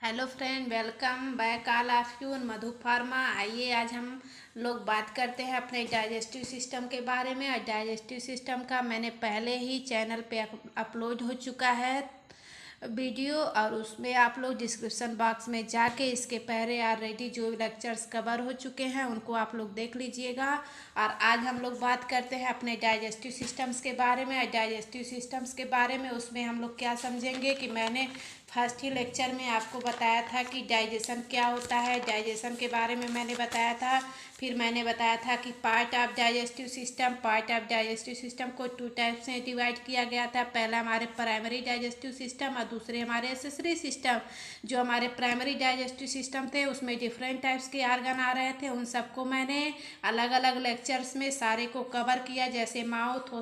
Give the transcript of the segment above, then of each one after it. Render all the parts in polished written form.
Hello friend, welcome back all of you Madhu pharma. आइए आज हम लोग बात करते हैं अपने डाइजेस्टिव सिस्टम के बारे में। और डाइजेस्टिव सिस्टम का मैंने पहले ही चैनल पे अपलोड हो चुका है वीडियो, और उसमें आप लोग डिस्क्रिप्शन बॉक्स में जाके इसके पहले ऑलरेडी जो लेक्चर्स कवर हो चुके हैं उनको आप लोग देख लीजिएगा। और आज हम लोग बात करते हैं अपने डाइजेस्टिव सिस्टम्स के बारे में। डाइजेस्टिव सिस्टम्स के बारे में उसमें हम लोग क्या समझेंगे कि मैंने फर्स्ट ही लेक्चर में आपको बताया था कि डाइजेशन क्या होता है। डाइजेशन के बारे में मैंने बताया था। फिर मैंने बताया था कि पार्ट ऑफ डाइजेस्टिव सिस्टम को टू टाइप्स में डिवाइड किया गया था। पहला हमारे प्राइमरी डाइजेस्टिव सिस्टम और दूसरे हमारे एक्सेसरी सिस्टम। जो हमारे प्राइमरी डाइजेस्टिव सिस्टम थे उसमें डिफरेंट टाइप्स के ऑर्गन आ रहे थे। उन सबको मैंने अलग अलग लेक्चर्स में सारे को कवर किया, जैसे माउथ,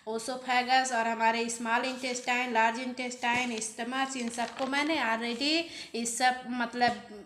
ओसोफेगस और हमारे small intestine, large intestine, stomach, इन सबको मैंने ऑलरेडी इस सब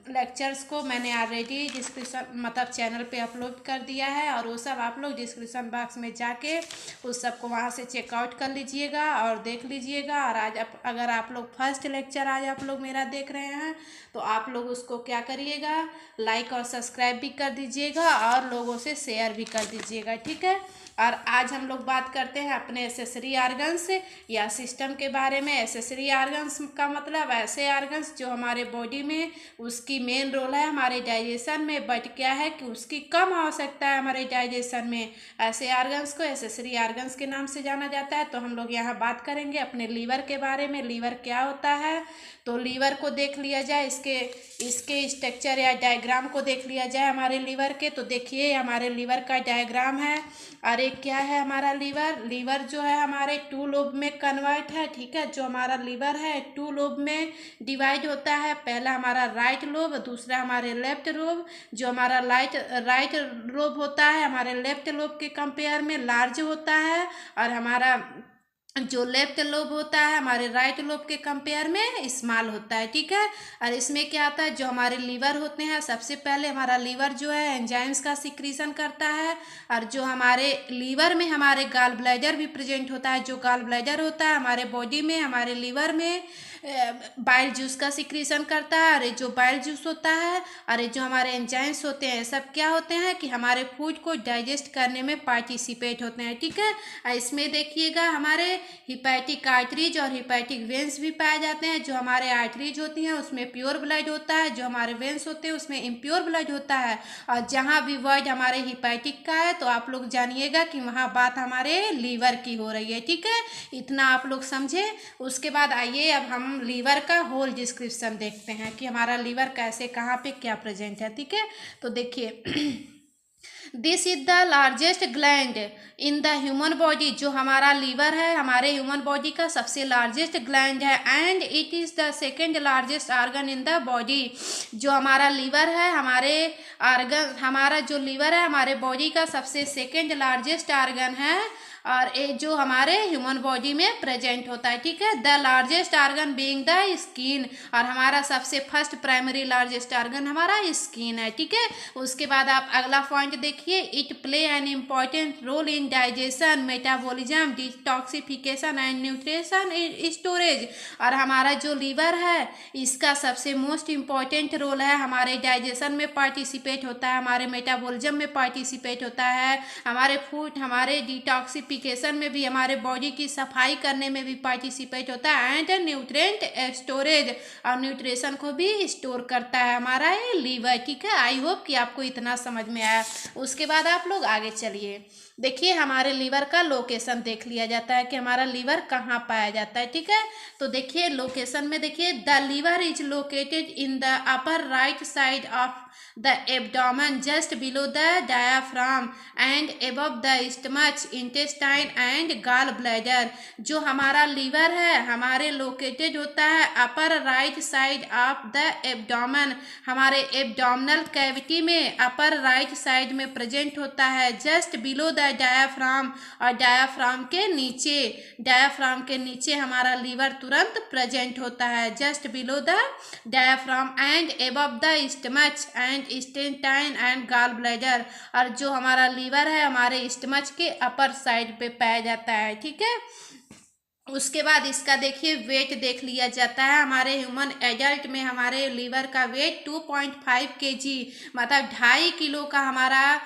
लेक्चर्स को मैंने ऑलरेडी डिस्क्रिप्शन चैनल पे अपलोड कर दिया है। और वो सब आप लोग डिस्क्रिप्शन बॉक्स में जाके उस सब को वहाँ से चेकआउट कर लीजिएगा और देख लीजिएगा। और आज अगर आप लोग फर्स्ट लेक्चर आज आप लोग मेरा देख रहे हैं तो आप लोग उसको क्या करिएगा, लाइक और सब्सक्राइब भी कर दीजिएगा और लोगों से शेयर भी कर दीजिएगा, ठीक है। और आज हम लोग बात करते हैं अपने एसेसरी ऑर्गन्स या सिस्टम के बारे में। एसेसरी ऑर्गन्स का मतलब ऐसे ऑर्गन्स जो हमारे बॉडी में उसकी मेन रोल है हमारे डाइजेशन में, बट क्या है कि उसकी कम आवश्यकता है हमारे डाइजेशन में। ऐसे ऑर्गन्स को एसेसरी ऑर्गन्स के नाम से जाना जाता है। तो हम लोग यहाँ बात करेंगे अपने लीवर के बारे में। लीवर क्या होता है, तो लीवर को देख लिया जाए, इसके स्ट्रक्चर या डायग्राम को देख लिया जाए हमारे लीवर के। तो देखिए हमारे लीवर का डायग्राम है। और एक क्या है हमारा लीवर जो है हमारे टू लोब में कन्वर्ट है, ठीक है। जो हमारा लीवर है टू लोब में डिवाइड होता है। पहला हमारा राइट लोब, दूसरा हमारे लेफ्ट लोब। जो हमारा राइट लोब होता है हमारे लेफ्ट लोब के कंपेयर में लार्ज होता है, और हमारा जो लेफ्ट लोब होता है हमारे राइट लोब के कंपेयर में स्मॉल होता है, ठीक है। और इसमें क्या होता है, जो हमारे लीवर होते हैं सबसे पहले हमारा लीवर जो है एंजाइम्स का सिक्रीशन करता है। और जो हमारे लीवर में हमारे गॉल ब्लैडर भी प्रेजेंट होता है। जो गॉल ब्लैडर होता है हमारे बॉडी में हमारे लीवर में बाइल जूस का सिक्रीशन करता है। और जो बाइल जूस होता है और जो हमारे एंजाइम्स होते हैं सब क्या होते हैं कि हमारे फूड को डाइजेस्ट करने में पार्टिसिपेट होते हैं, ठीक है। और इसमें देखिएगा हमारे हिपैटिक आर्टरीज और हिपैटिक वेंस भी पाए जाते हैं। जो हमारे आर्टरीज होती हैं उसमें प्योर ब्लड होता है, जो हमारे वेंस होते हैं उसमें इम्प्योर ब्लड होता है। और जहाँ भी वर्ड हमारे हिपैटिक का है तो आप लोग जानिएगा कि वहाँ बात हमारे लीवर की हो रही है, ठीक है। इतना आप लोग समझे। उसके बाद आइए अब हम लीवर का होल डिस्क्रिप्शन देखते हैं कि हमारा लीवर कैसे कहाँ पे क्या प्रेजेंट है, ठीक है। तो देखिए this is the largest gland in the human body. जो हमारा लीवर है हमारे ह्यूमन बॉडी का सबसे लार्जेस्ट ग्लैंड है। And it is the second largest organ in the body. जो हमारा लीवर है हमारा जो लीवर है हमारे बॉडी का सबसे सेकेंड लार्जेस्ट ऑर्गन है। और ये जो हमारे ह्यूमन बॉडी में प्रेजेंट होता है, ठीक है। The largest organ being the skin. और हमारा सबसे फर्स्ट प्राइमरी लार्जेस्ट ऑर्गन हमारा स्किन है, ठीक है। उसके बाद आप अगला पॉइंट देखिए, it play an important role in digestion, metabolism, detoxification and nutrition storage. और हमारा जो लीवर है इसका सबसे मोस्ट इम्पॉर्टेंट रोल है, हमारे डाइजेशन में पार्टिसिपेट होता है, हमारे मेटाबॉलिज्म में पार्टिसिपेट होता है, हमारे फूड हमारे डिटॉक्सिफिकेशन में भी, हमारे बॉडी की सफाई करने में भी पार्टिसिपेट होता है। एंड न्यूट्रिएंट स्टोरेज, और न्यूट्रिशन को भी स्टोर करता है हमारा ये लीवर, ठीक है। आई होप कि आपको इतना समझ में आया। उसके बाद आप लोग आगे चलिए, देखिए हमारे लीवर का लोकेशन देख लिया जाता है कि हमारा लीवर कहाँ पाया जाता है, ठीक है। तो देखिए लोकेशन में देखिए, the liver is located in the upper right side of the abdomen just below the diaphragm and above the stomach, intestine and gall bladder. जो हमारा लीवर है हमारे लोकेटेड होता है upper right side of the abdomen, हमारे abdominal cavity में upper right side में present होता है, जस्ट बिलो द डायाफ्राम। और डायाफ्राम के नीचे हमारा लीवर तुरंत प्रेजेंट होता है, just below the diaphragm and above the stomach and intestine and gall bladder. और जो हमारा लीवर है हमारे स्टमच के अपर साइड पे पाया जाता है, ठीक है। उसके बाद इसका देखिए वेट देख लिया जाता है। हमारे ह्यूमन एडल्ट में हमारे लीवर का वेट 2.5 kg, मतलब 2.5 किलो का हमारा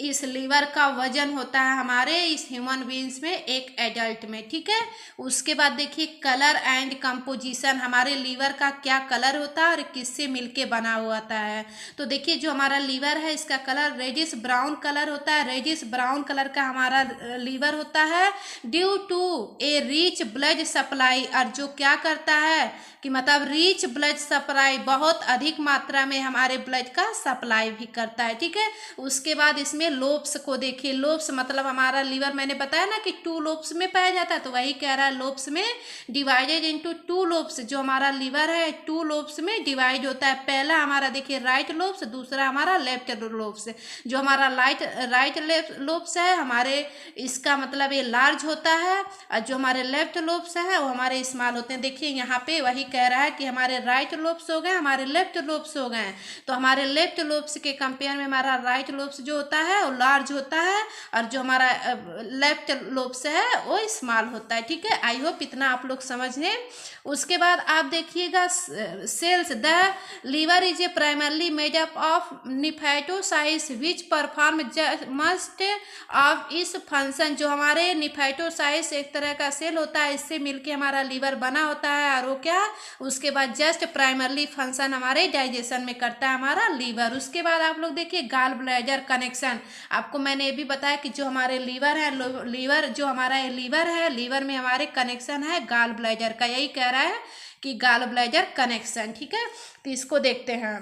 इस लीवर का वजन होता है हमारे इस ह्यूमन बींग्स में, एक एडल्ट में, ठीक है। उसके बाद देखिए कलर एंड कंपोजिशन, हमारे लीवर का क्या कलर होता है और किससे मिलके बना हुआ होता है। तो देखिए जो हमारा लीवर है इसका कलर रेडिश ब्राउन कलर होता है, रेडिश ब्राउन कलर का हमारा लीवर होता है due to a rich blood supply, और जो क्या करता है कि मतलब रिच ब्लड सप्लाई, बहुत अधिक मात्रा में हमारे ब्लड का सप्लाई भी करता है, ठीक है। उसके बाद इसमें लोब्स को देखिए, लोब्स मतलब हमारा लीवर मैंने बताया ना कि 2 लोब्स में पाया जाता है, तो वही कह रहा है लोब्स में डिवाइडेड इनटू 2 लोब्स, जो हमारा लीवर है 2 लोब्स में डिवाइड होता है। पहला हमारा देखिए राइट लोब्स, दूसरा हमारा लेफ्ट लोब्स। जो हमारा राइट लेफ्ट लोब्स है हमारे, इसका मतलब ये लार्ज होता है, और जो हमारे लेफ्ट लोब्स है वो हमारे स्मॉल होते हैं। देखिए यहाँ पे वही कह रहा है कि हमारे राइट लोब्स हो गए, हमारे लेफ्ट लोब्स हो गए, तो हमारे लेफ्ट लोब्स के कंपेयर में हमारा राइट लोब्स जो होता है वो लार्ज होता है, और जो हमारा लेफ्ट लोब्स है वो स्मॉल होता है, ठीक है। आई होप इतना आप लोग समझ लें। उसके बाद आप देखिएगा cells, the liver is a primarily made up of hepatocytes which perform most of its function. जो हमारे निफेटोसाइट्स एक तरह का सेल होता है, इससे मिलके हमारा लीवर बना होता है, और वो क्या, उसके बाद जस्ट प्राइमरली फंक्शन हमारे डाइजेशन में करता है हमारा लीवर। उसके बाद आप लोग देखिए गाल ब्लैडर कनेक्शन, आपको मैंने ये भी बताया कि जो हमारे लीवर है, लीवर जो हमारा लीवर है, लीवर में हमारे कनेक्शन है गाल ब्लैडर का, यही कह रहा है कि गाल ब्लैडर कनेक्शन, ठीक है। तो इसको देखते हैं।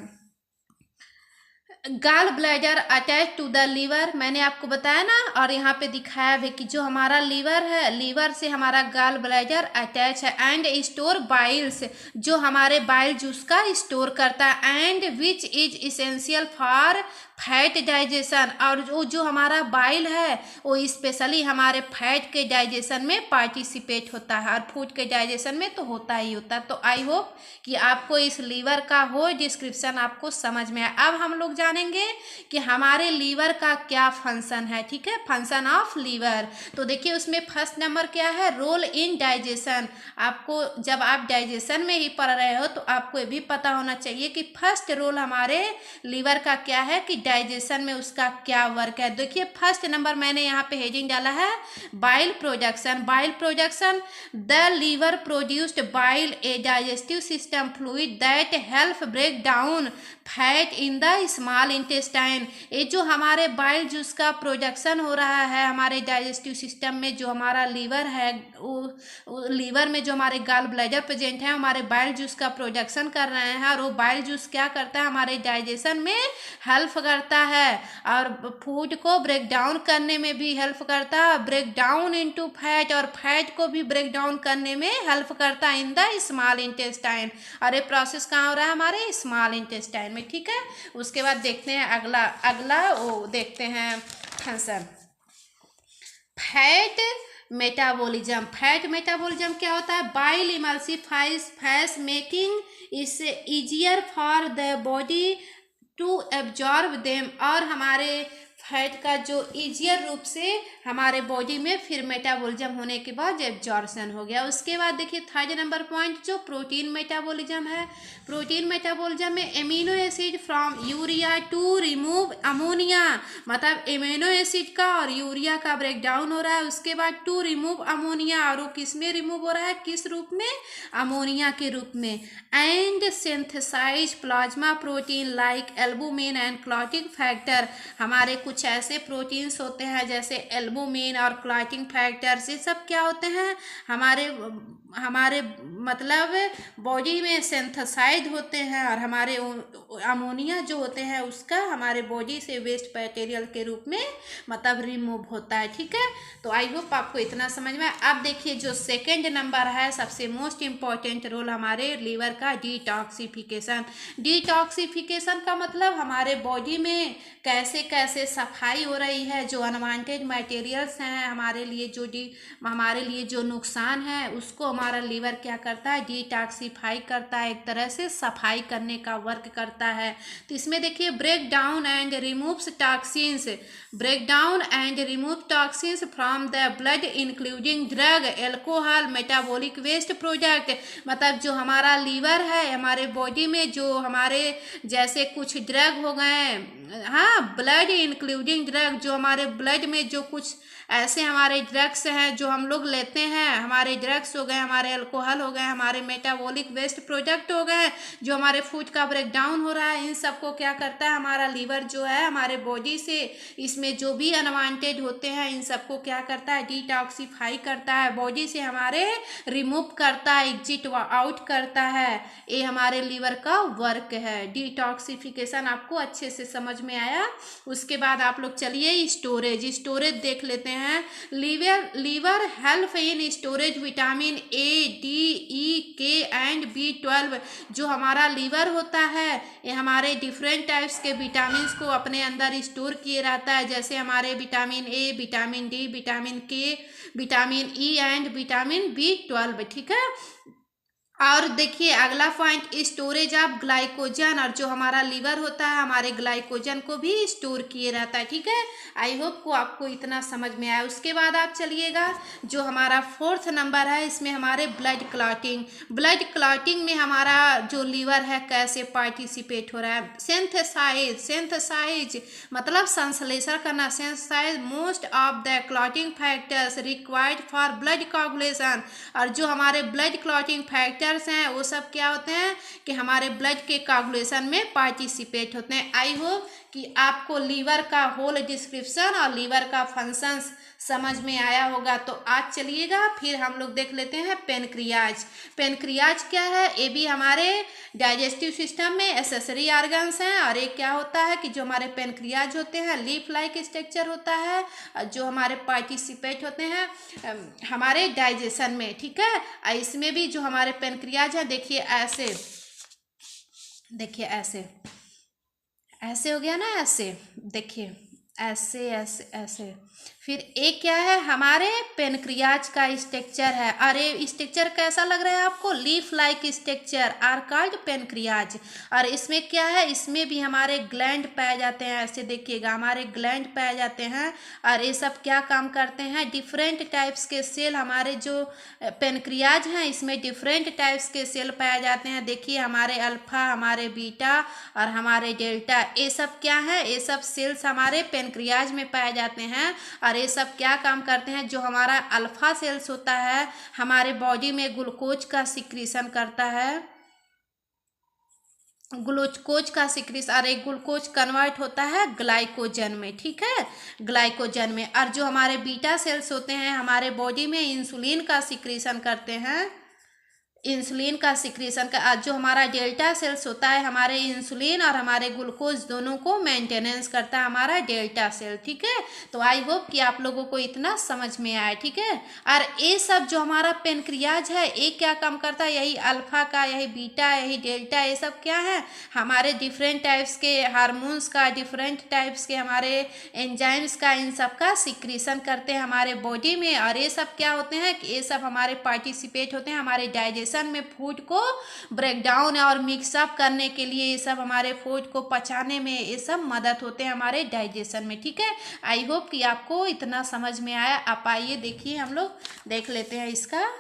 Gall bladder attach to the liver, मैंने आपको बताया ना, और यहाँ पे दिखाया भी कि जो हमारा लीवर है, लीवर से हमारा गाल ब्लैडर अटैच है, एंड स्टोर बाइल्स, जो हमारे बाइल जूस का स्टोर करता है, and which is essential for fat digestion, और जो हमारा बाइल है वो स्पेशली हमारे फैट के डाइजेशन में पार्टिसिपेट होता है, और फूड के डाइजेशन में तो होता ही होता है। तो आई होप कि आपको इस लीवर का हो डिस्क्रिप्शन आपको समझ में आए। अब हम लोग जानेंगे कि हमारे लीवर का क्या फंक्शन है, ठीक है, फंक्शन ऑफ लीवर। तो देखिए उसमें फर्स्ट नंबर क्या है, रोल इन डाइजेशन। आपको जब आप डाइजेशन में ही पढ़ रहे हो तो आपको ये भी पता होना चाहिए कि फर्स्ट रोल हमारे लीवर का क्या है, कि डाइजेशन में उसका क्या वर्क है। देखिए फर्स्ट नंबर मैंने यहाँ पे हेडिंग डाला है bile production. Bile production, the liver produced bile, a digestive system fluid that help break down fat in the small intestine. ये जो हमारे बाइल जूस का प्रोडक्शन हो रहा है हमारे डाइजेस्टिव सिस्टम में, जो हमारा लीवर है, लीवर में जो हमारे गाल ब्लैडर प्रेजेंट है हमारे बाइल जूस का प्रोडक्शन कर रहे हैं, और वो बाइल जूस क्या करता है, हमारे डाइजेशन में हेल्प करता है, और फूड को ब्रेक डाउन करने में भी हेल्प करता है, ब्रेक डाउन इनटू फैट, और फैट को भी ब्रेक डाउन करने में हेल्प करता है इन द स्मॉल इंटेस्टाइन। और ये प्रोसेस कहाँ हो रहा है, हमारे स्मॉल इंटेस्टाइन में, ठीक है। उसके बाद देखते हैं अगला वो देखते हैं function fat metabolism. Fat metabolism क्या होता है, bile emulsifies fats making is easier for the body to absorb them, और हमारे फैट का जो इजियर रूप से हमारे बॉडी में फिर मेटाबॉलिज्म होने के बाद एब्जॉर्प्शन हो गया। उसके बाद देखिए थर्ड नंबर पॉइंट जो प्रोटीन मेटाबॉलिज्म है। प्रोटीन मेटाबॉलिज्म में amino acid from urea to remove ammonia, मतलब एमिनो एसिड का और यूरिया का ब्रेक डाउन हो रहा है, उसके बाद टू रिमूव अमोनिया, और वो किस में रिमूव हो रहा है, किस रूप में, अमोनिया के रूप में, and synthesize plasma protein like albumin and clotting factor. हमारे कुछ ऐसे प्रोटीन्स होते हैं जैसे एल्बुमिन और क्लॉटिंग फैक्टर्स, ये सब क्या होते हैं, हमारे मतलब बॉडी में सिंथेसाइज होते हैं, और हमारे अमोनिया जो होते हैं उसका हमारे बॉडी से वेस्ट मटेरियल के रूप में मतलब रिमूव होता है, ठीक है। तो आई होप आपको इतना समझ में। अब देखिए जो सेकंड नंबर है सबसे मोस्ट इम्पॉर्टेंट रोल हमारे लीवर का, डिटॉक्सिफिकेशन। डिटॉक्सिफिकेशन का मतलब हमारे बॉडी में कैसे कैसे सफाई हो रही है, जो अनवांटेड मटेरियल्स हैं हमारे लिए जो नुकसान है उसको हमारा लीवर क्या करता है, डिटॉक्सिफाई करता है, एक तरह से सफाई करने का वर्क करता है। तो इसमें देखिए break down and removes toxins, break down and remove toxins from the blood including drug, alcohol, metabolic waste product. मतलब जो हमारा लीवर है, हमारे बॉडी में जो हमारे जैसे कुछ ड्रग हो गए, हाँ, ब्लड इंक्लूडिंग ड्रग, जो हमारे ब्लड में जो कुछ ऐसे हमारे ड्रग्स हैं जो हम लोग लेते हैं, हमारे ड्रग्स हो गए, हमारे अल्कोहल हो गए, हमारे मेटाबॉलिक वेस्ट प्रोडक्ट हो गए, जो हमारे फूड का ब्रेक डाउन हो रहा है, इन सबको क्या करता है हमारा लीवर जो है हमारे बॉडी से, इसमें जो भी अनवांटेड होते हैं इन सबको क्या करता है, डिटॉक्सिफाई करता है, बॉडी से हमारे रिमूव करता है, एग्जिट आउट करता है। ये हमारे लीवर का वर्क है। डिटॉक्सिफिकेशन आपको अच्छे से समझ में आया। उसके बाद आप लोग चलिए स्टोरेज देख लेते हैं। Liver help in storage vitamin A, D, E, K and B12। जो हमारा लीवर होता है ये हमारे डिफरेंट टाइप्स के विटामिन को अपने अंदर स्टोर किए रहता है, जैसे हमारे vitamin A, vitamin D, vitamin K, vitamin E and vitamin B12। ठीक है। और देखिए अगला पॉइंट, स्टोरेज ऑफ ग्लाइकोजन, और जो हमारा लीवर होता है हमारे ग्लाइकोजन को भी स्टोर किए रहता है। ठीक है, आई होप को आपको इतना समझ में आया। उसके बाद आप चलिएगा जो हमारा 4th नंबर है, इसमें हमारे ब्लड क्लॉटिंग में हमारा जो लीवर है कैसे पार्टिसिपेट हो रहा है। सिंथेसाइज मतलब संश्लेषण करना, synthesize most of the clotting factors required for blood coagulation. और जो हमारे ब्लड क्लॉटिंग फैक्टर हैं वो सब क्या होते हैं कि हमारे ब्लड के कोगुलेशन में पार्टिसिपेट होते हैं। आई होप कि आपको लीवर का होल डिस्क्रिप्शन और लीवर का फंक्शंस समझ में आया होगा। तो आज चलिएगा फिर हम लोग देख लेते हैं पेनक्रियाज क्या है। ये भी हमारे डाइजेस्टिव सिस्टम में एसेसरी ऑर्गन्स हैं, और ये क्या होता है कि जो हमारे पेनक्रियाज होते हैं लीफ लाइक स्ट्रक्चर होता है, जो हमारे पार्टिसिपेट होते हैं हमारे डाइजेशन में। ठीक है, इसमें भी जो हमारे पेनक्रियाज है देखिए ऐसे हो गया ना, ऐसे देखिए ऐसे। फिर एक क्या है हमारे पेनक्रियाज का स्ट्रक्चर है। अरे स्ट्रक्चर कैसा लग रहा है आपको, leaf like structure are called pancreas. और इसमें क्या है, इसमें भी हमारे ग्लैंड पाए जाते हैं। ऐसे देखिएगा हमारे ग्लैंड पाए जाते हैं, और ये सब क्या काम करते हैं, डिफरेंट टाइप्स के सेल, हमारे जो पेनक्रियाज हैं इसमें डिफरेंट टाइप्स के सेल पाए जाते हैं। देखिए हमारे अल्फा, हमारे बीटा और हमारे डेल्टा, ये सब क्या है, ये सब सेल्स हमारे पेनक्रियाज में पाए जाते हैं। और ये सब क्या काम करते हैं, जो हमारा अल्फा सेल्स होता है हमारे बॉडी में ग्लूकोज का सिक्रीशन करता है, ग्लूकोज का सिक्रीशन, और एक ग्लूकोज कन्वर्ट होता है ग्लाइकोजन में। ठीक है, ग्लाइकोजन में। और जो हमारे बीटा सेल्स होते हैं हमारे बॉडी में इंसुलिन का सिक्रीशन करते हैं, इंसुलिन का सिक्रीशन का। जो हमारा डेल्टा सेल्स होता है हमारे इंसुलिन और हमारे ग्लूकोज दोनों को मेंटेनेंस करता है हमारा डेल्टा सेल। ठीक है, तो आई होप कि आप लोगों को इतना समझ में आया। ठीक है, और ये सब जो हमारा पेनक्रियाज है ये क्या काम करता है, यही अल्फा का, यही बीटा, यही डेल्टा, ये सब क्या है हमारे डिफरेंट टाइप्स के हार्मोन्स का, डिफरेंट टाइप्स के हमारे एंजाइम्स का, इन सब का सिक्रीशन करते हैं हमारे बॉडी में। और ये सब क्या होते हैं कि ये सब हमारे पार्टिसिपेट होते हैं हमारे डाइजेशन में, फूड को ब्रेक डाउन और मिक्सअप करने के लिए। ये सब हमारे फूड को पचाने में ये सब मदद होते हैं हमारे डाइजेशन में। ठीक है, आई होप कि आपको इतना समझ में आया। आप आइए देखिए हम लोग देख लेते हैं इसका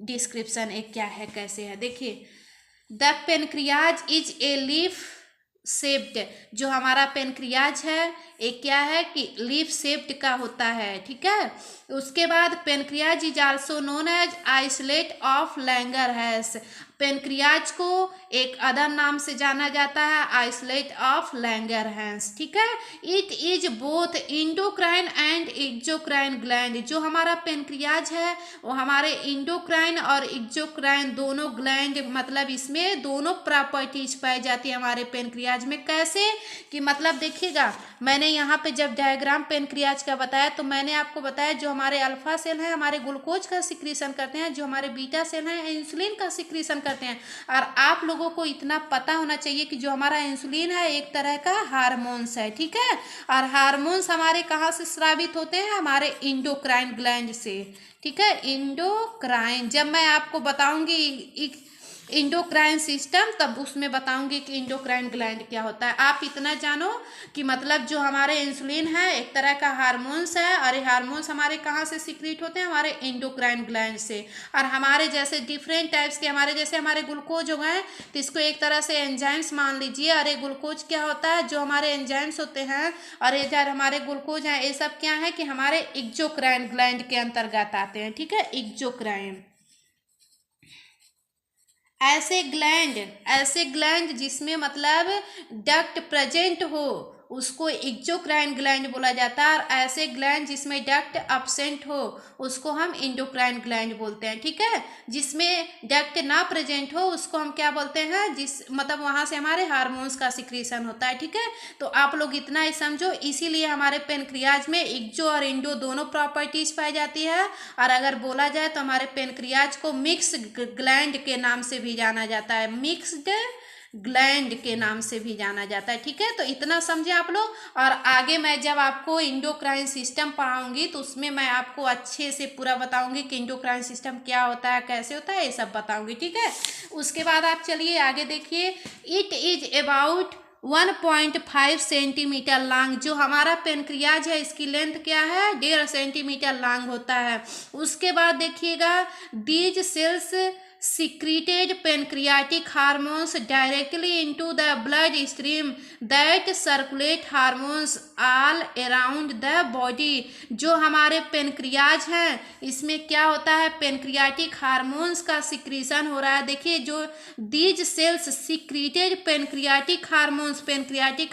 डिस्क्रिप्शन एक क्या है, कैसे है। देखिए the pancreas is a leaf shaped, जो हमारा पेनक्रियाज है एक क्या है कि लीफ शेप्ड का होता है। ठीक है, उसके बाद pancreas is also known as isolate of Langerhans. Pancreas को एक अदर नाम से जाना जाता है आइसोलेट ऑफ लैंगरहैंस। ठीक है, it is both endocrine and exocrine gland. जो हमारा पेनक्रियाज है वो हमारे इंडोक्राइन और एक्सोक्राइन दोनों ग्लैंड, मतलब इसमें दोनों प्रॉपर्टीज पाई जाती है हमारे पेनक्रियाज में। कैसे कि मतलब देखिएगा मैंने यहाँ पे जब डायग्राम पेनक्रियाज का बताया तो मैंने आपको बताया जो हमारे अल्फा सेल हैं हमारे ग्लूकोज का सिक्रीशन करते हैं, जो हमारे बीटा सेल हैं इंसुलिन का सिक्रीशन करते करते हैं। और आप लोगों को इतना पता होना चाहिए कि जो हमारा इंसुलिन है एक तरह का हार्मोन्स है, ठीक है। और हार्मोन्स हमारे कहाँ से स्रावित होते हैं, हमारे इंडोक्राइन ग्लैंड से, ठीक है। इंडोक्राइन, जब मैं आपको बताऊंगी इंडोक्राइन सिस्टम तब उसमें बताऊंगी कि इंडोक्राइन ग्लैंड क्या होता है। आप इतना जानो कि मतलब जो हमारे इंसुलिन है एक तरह का हार्मोन्स है, और ये हार्मोन्स हमारे कहाँ से सिक्रीट होते हैं, हमारे इंडोक्राइन ग्लैंड से। और हमारे जैसे डिफरेंट टाइप्स के हमारे जैसे हमारे ग्लूकोज हो गए तो इसको एक तरह से एंजाइम्स मान लीजिए। और ये ग्लूकोज क्या होता है, जो हमारे एंजाइम्स होते हैं और ये जो हमारे ग्लूकोज हैं ये सब क्या है कि हमारे एक्सोक्राइन ग्लैंड के अंतर्गत आते हैं, ठीक है। एक्सोक्राइन ऐसे ग्लैंड जिसमें मतलब डक्ट प्रेजेंट हो उसको एक्सोक्राइन ग्लैंड बोला जाता है। और ऐसे ग्लैंड जिसमें डक्ट अब्सेंट हो उसको हम इंडोक्राइन ग्लैंड बोलते हैं, ठीक है। जिसमें डक्ट ना प्रेजेंट हो उसको हम क्या बोलते हैं, जिस मतलब वहाँ से हमारे हार्मोन्स का सिक्रीशन होता है, ठीक है। तो आप लोग इतना ही समझो, इसीलिए हमारे पेनक्रियाज में एक्सो और इंडो दोनों प्रॉपर्टीज पाई जाती है। और अगर बोला जाए तो हमारे पेनक्रियाज को मिक्स ग्लैंड के नाम से भी जाना जाता है, मिक्स्ड ग्लैंड के नाम से भी जाना जाता है, ठीक है। तो इतना समझे आप लोग। और आगे मैं जब आपको इंडोक्राइन सिस्टम पढ़ाऊंगी तो उसमें मैं आपको अच्छे से पूरा बताऊंगी कि इंडोक्राइन सिस्टम क्या होता है, कैसे होता है, ये सब बताऊंगी, ठीक है। उसके बाद आप चलिए आगे देखिए। It is about 1.5 centimetre long. जो हमारा पेनक्रियाज है इसकी लेंथ क्या है, 1.5 सेंटीमीटर लॉन्ग होता है। उसके बाद देखिएगा, these cells secreted pancreatic hormones directly into the blood stream that circulate hormones all around the body। जो हमारे पेनक्रियाज हैं इसमें क्या होता है, पेनक्रियाटिक हार्मोन्स का सिक्रीशन हो रहा है। देखिए जो these cells secreted pancreatic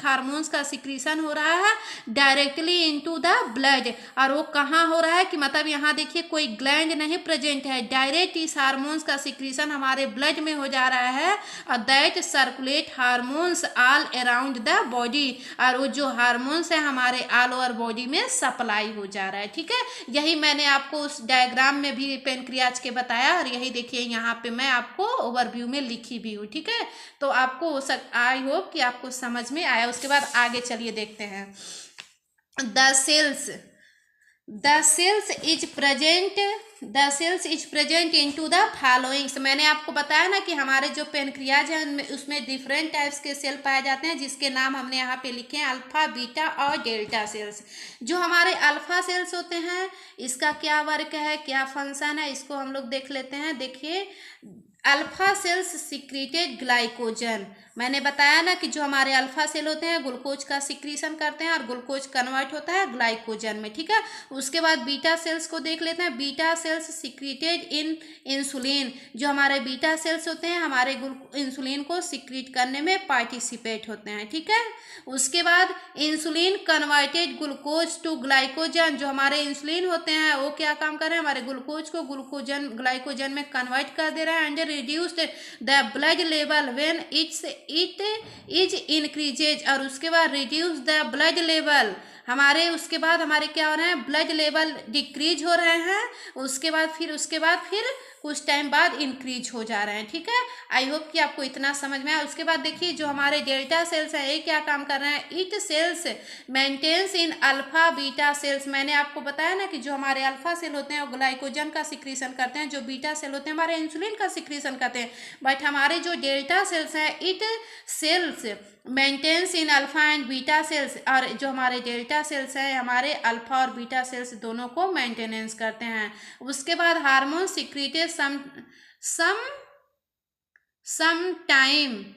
hormones का सिक्रीशन हो रहा है डायरेक्टली इनटू द ब्लड। और वो कहाँ हो रहा है कि मतलब यहाँ देखिए कोई ग्लैंड नहीं प्रेजेंट है, डायरेक्ट इस हार्मोन्स का सिक्रीशन हमारे ब्लड में हो जा रहा है। और that circulate hormones all around the body. और वो जो हार्मोन्स है हमारे ऑल ओवर बॉडी में सप्लाई हो जा रहा है, ठीक है। यही मैंने आपको उस डायग्राम में भी पेनक्रियाज के बताया, और यही देखिए यहाँ पे मैं आपको ओवरव्यू में लिखी भी हूँ, ठीक है। तो आपको आई होप कि आपको समझ में आया। उसके बाद आगे चलिए देखते हैं। The cells is present into the followings. मैंने आपको बताया ना कि हमारे जो पेनक्रियाज है उसमें डिफरेंट टाइप्स के सेल पाए जाते हैं, जिसके नाम हमने यहाँ पे लिखे हैं, अल्फा, बीटा और डेल्टा सेल्स। जो हमारे अल्फा सेल्स होते हैं इसका क्या वर्क है, क्या फंक्शन है, इसको हम लोग देख लेते हैं। देखिए, अल्फा सेल्स सिक्रीटेड ग्लाइकोजन। मैंने बताया ना कि जो हमारे अल्फा सेल होते हैं ग्लूकोज का सिक्रीशन करते हैं और ग्लूकोज कन्वर्ट होता है ग्लाइकोजन में, ठीक है। उसके बाद बीटा सेल्स को देख लेते हैं। बीटा सेल्स सिक्रीटेड इन इंसुलिन। जो हमारे बीटा सेल्स होते हैं हमारे इंसुलिन को सिक्रीट करने में पार्टिसिपेट होते हैं, ठीक है। उसके बाद insulin converted glucose to glycogen. जो हमारे इंसुलिन होते हैं वो क्या काम कर रहे हैं, हमारे ग्लूकोज को ग्लाइकोजन में कन्वर्ट कर दे रहे हैं। And reduced the blood level when it is increases. और उसके बाद रिड्यूस द ब्लड लेवल, हमारे उसके बाद हमारे क्या हो रहे हैं, ब्लड लेवल डिक्रीज हो रहे हैं। उसके बाद फिर कुछ टाइम बाद इंक्रीज हो जा रहे हैं, ठीक है। आई होप कि आपको इतना समझ में आया। उसके बाद देखिए जो हमारे डेल्टा सेल्स हैं ये क्या काम कर रहे हैं, it cells maintains in alpha beta cells. मैंने आपको बताया ना कि जो हमारे अल्फा सेल होते हैं वो ग्लाइकोजन का सिक्रीशन करते हैं, जो बीटा सेल होते हैं हमारे इंसुलिन का सिक्रीशन करते हैं। बट हमारे जो डेल्टा सेल्स हैं it cells maintains in alpha and beta cells. और जो हमारे डेल्टा सेल्स हैं हमारे अल्फा और बीटा सेल्स दोनों को मेंटेनेंस करते हैं। उसके बाद hormone secreted sometime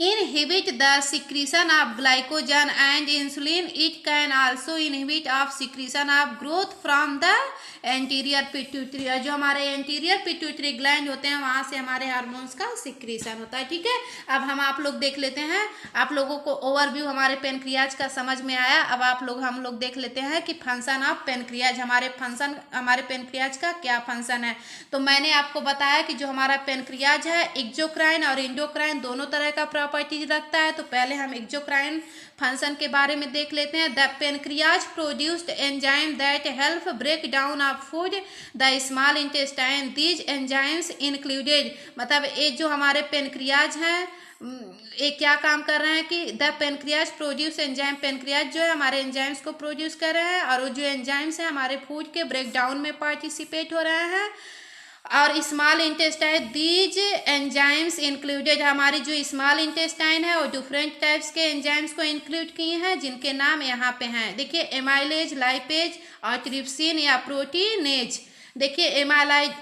inhibit the secretion of glycogen and insulin. It can also inhibit of secretion of growth from the anterior pituitary. जो हमारे एंटीरियर पिट्यूटरी ग्लैंड होते हैं वहाँ से हमारे हार्मोन्स का सिक्रीशन होता है, ठीक है। अब आप लोग देख लेते हैं, आप लोगों को ओवरव्यू हमारे पेनक्रियाज का समझ में आया। अब हम लोग देख लेते हैं कि फंक्शन ऑफ पेनक्रियाज, हमारे पेनक्रियाज का क्या फंक्शन है। तो मैंने आपको बताया कि जो हमारा पेनक्रियाज है एक्सोक्राइन और इंडोक्राइन दोनों तरह का प्रॉपर्टीज रखता है। तो पहले हम एक्सोक्राइन फंक्शन के बारे में देख लेते हैं। The pancreas produced enzyme that help break down of food the small intestine. These enzymes included, मतलब ये जो हमारे पेनक्रियाज हैं ये क्या काम कर रहे हैं कि the pancreas produce enzyme, pancreas जो है हमारे एंजाइम्स को प्रोड्यूस कर रहे हैं और वो जो एंजाइम्स हैं हमारे फूड के ब्रेक डाउन में पार्टिसिपेट हो रहे हैं। और small intestine, these enzymes included, हमारी जो स्मॉल इंटेस्टाइन है वो डिफरेंट टाइप्स के एंजाइम्स को इंक्लूड किए हैं जिनके नाम यहाँ पे हैं। देखिए एमाइलेज, लाइपेज और ट्रिप्सिन या प्रोटीनेज। देखिए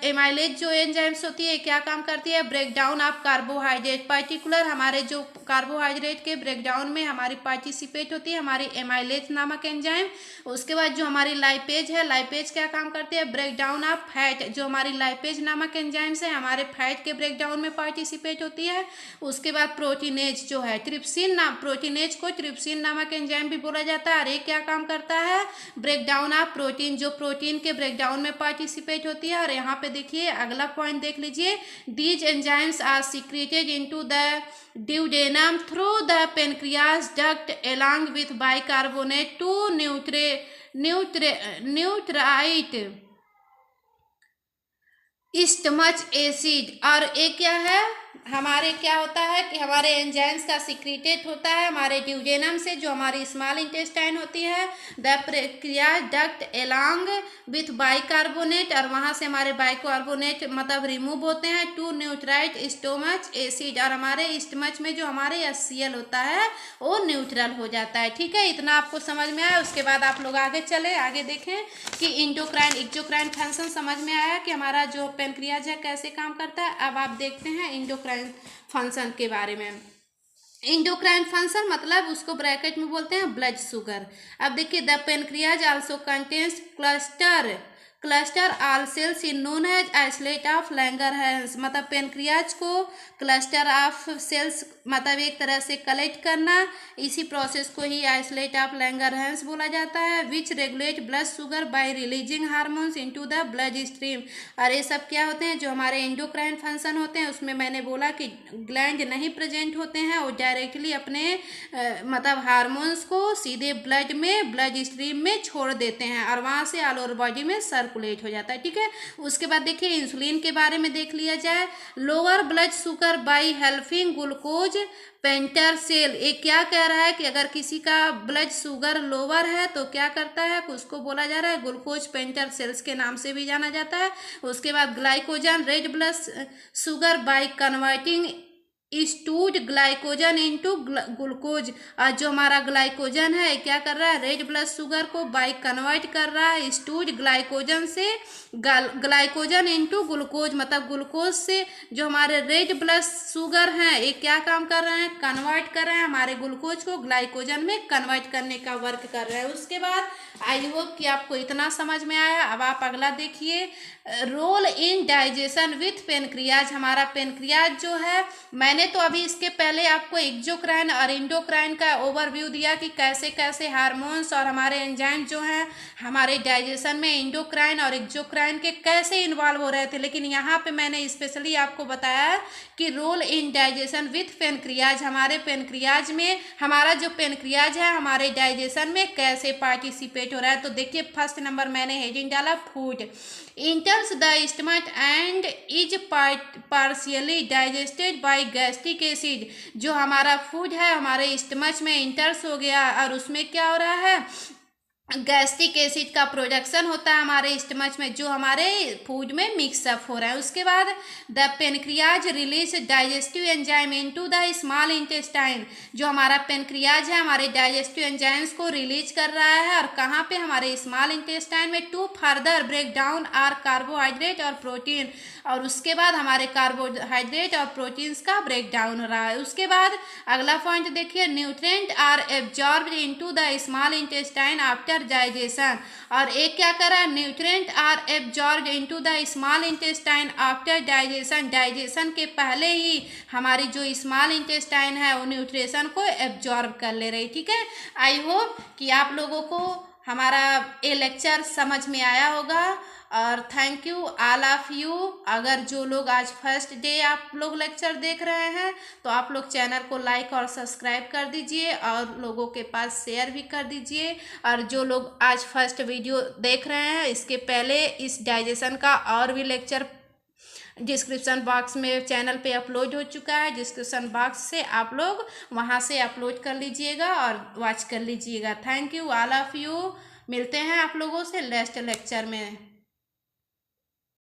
एमाइलेज जो एंजाइम्स होती है क्या काम करती है, break down of carbohydrate, particular हमारे जो कार्बोहाइड्रेट के ब्रेक डाउन में हमारी पार्टिसिपेट होती है हमारी एमाइलेज नामक एंजाइम। उसके बाद जो हमारी लाइपेज है, लाइपेज क्या काम करती है, ब्रेक डाउन ऑफ फैट, जो हमारी लाइपेज नामक एंजाइम्स है हमारे फैट के ब्रेक डाउन में पार्टिसिपेट होती है। उसके बाद प्रोटीनेज जो है, प्रोटीनेज को ट्रिप्सिन नामक एंजाइम भी बोला जाता है और ये क्या काम करता है, ब्रेक डाउन ऑफ प्रोटीन, जो प्रोटीन के ब्रेक डाउन में पार्टिसिपेट होती है। और यहाँ पे देखिए अगला पॉइंट देख लीजिए, these enzymes are secreted into the duodenum through the pancreas duct along with bicarbonate to neutrite stomach acid. और एक क्या है, हमारे क्या होता है कि हमारे एंजाइम्स का सीक्रेटेड होता है हमारे ड्यूडेनम से, जो हमारी स्मॉल इंटेस्टाइन होती है, the pancreas duct along with bicarbonate, और वहाँ से हमारे बाइकार्बोनेट मतलब रिमूव होते हैं, टू न्यूट्राइट स्टोमच एसिड, और हमारे स्टमच में जो हमारे HCl होता है वो न्यूट्रल हो जाता है। ठीक है, इतना आपको समझ में आया। उसके बाद आप लोग आगे चले, आगे देखें कि इंडोक्राइन एक्सोक्राइन फंक्शन समझ में आया कि हमारा जो पेनक्रियाज है कैसे काम करता है। अब आप देखते हैं इंडोक्राइन फंक्शन के बारे में। इंडोक्राइन फंक्शन मतलब उसको ब्रैकेट में बोलते हैं ब्लड शुगर। अब देखिए the pancreas also contains cluster all cells in known as isolate of Langerhans, मतलब पेनक्रियाज को क्लस्टर ऑफ सेल्स मतलब एक तरह से कलेक्ट करना, इसी प्रोसेस को ही आइसोलेट ऑफ लैंगरहैंस बोला जाता है। विच regulate blood sugar bye releasing hormones into the blood stream. और ये सब क्या होते हैं, जो हमारे एंडोक्राइन फंक्शन होते हैं उसमें मैंने बोला कि ग्लैंड नहीं प्रेजेंट होते हैं, वो डायरेक्टली अपने मतलब हार्मोन्स को सीधे ब्लड स्ट्रीम में छोड़ देते हैं और वहाँ से ऑल ओवर बॉडी में सर्कुलेट हो जाता है। ठीक है, उसके बाद देखिए इंसुलिन के बारे में देख लिया जाए। Lower blood sugar by helping glucose painter cell, ये क्या कह रहा है कि अगर किसी का ब्लड शुगर लोअर है तो क्या करता है, उसको बोला जा रहा है ग्लूकोज पेंटर सेल्स के नाम से भी जाना जाता है। उसके बाद glycogen red blood sugar by converting stood glycogen into glucose, और जो हमारा ग्लाइकोजन है क्या कर रहा है, रेड ब्लड शुगर को बाय कन्वर्ट कर रहा है स्टूड ग्लाइकोजन से ग्लाइकोजन इनटू ग्लूकोज, मतलब ग्लूकोज से जो हमारे रेड ब्लड शुगर हैं ये क्या काम कर रहे हैं, कन्वर्ट कर रहे हैं हमारे ग्लूकोज को ग्लाइकोजन में कन्वर्ट करने का वर्क कर रहे हैं। उसके बाद आई होप कि आपको इतना समझ में आया। अब आप अगला देखिए, role in digestion with pancreas. हमारा पेनक्रियाज जो है, मैंने तो अभी इसके पहले आपको एक्सोक्राइन और इंडोक्राइन का ओवरव्यू दिया कि कैसे कैसे हार्मोन्स और हमारे एंजाइम जो हैं हमारे डाइजेशन में इंडोक्राइन और एक्सोक्राइन के कैसे इन्वॉल्व हो रहे थे, लेकिन यहाँ पे मैंने स्पेशली आपको बताया कि role in digestion with pancreas, हमारे पेनक्रियाज में हमारा जो पेनक्रियाज है हमारे डाइजेशन में कैसे पार्टिसिपेट हो रहा है। तो देखिए फर्स्ट नंबर मैंने हेडिंग डाला food enters the stomach and is partially digested by gastric acid। जो हमारा फूड है हमारे स्टमच में इंटर्स हो गया और उसमें क्या हो रहा है, गैस्ट्रिक एसिड का प्रोडक्शन होता है हमारे स्टमच में जो हमारे फूड में मिक्सअप हो रहा है। उसके बाद the pancreas release digestive enzyme into the small intestine, जो हमारा पेनक्रियाज है हमारे डाइजेस्टिव एंजाइम्स को रिलीज कर रहा है और कहाँ पे, हमारे स्मॉल इंटेस्टाइन में, to further break down are carbohydrate और प्रोटीन, और उसके बाद हमारे कार्बोहाइड्रेट और प्रोटीन्स का ब्रेक डाउन हो रहा है। उसके बाद अगला पॉइंट देखिए, nutrient are absorbed into the small intestine after digestion, और एक क्या कर रहा है, nutrient are absorbed into the small intestine after digestion, digestion के पहले ही हमारी जो स्मॉल इंटेस्टाइन है वो न्यूट्रिशन को एब्जॉर्ब कर ले रही। ठीक है, आई होप कि आप लोगों को हमारा ये लेक्चर समझ में आया होगा और thank you all of you. अगर जो लोग आज फर्स्ट डे आप लोग लेक्चर देख रहे हैं तो आप लोग चैनल को लाइक और सब्सक्राइब कर दीजिए और लोगों के पास शेयर भी कर दीजिए। और जो लोग आज फर्स्ट वीडियो देख रहे हैं, इसके पहले इस डाइजेशन का और भी लेक्चर डिस्क्रिप्शन बॉक्स में चैनल पे अपलोड हो चुका है। डिस्क्रिप्शन बॉक्स से आप लोग वहाँ से अपलोड कर लीजिएगा और वॉच कर लीजिएगा। Thank you all of you. मिलते हैं आप लोगों से नेक्स्ट लेक्चर में।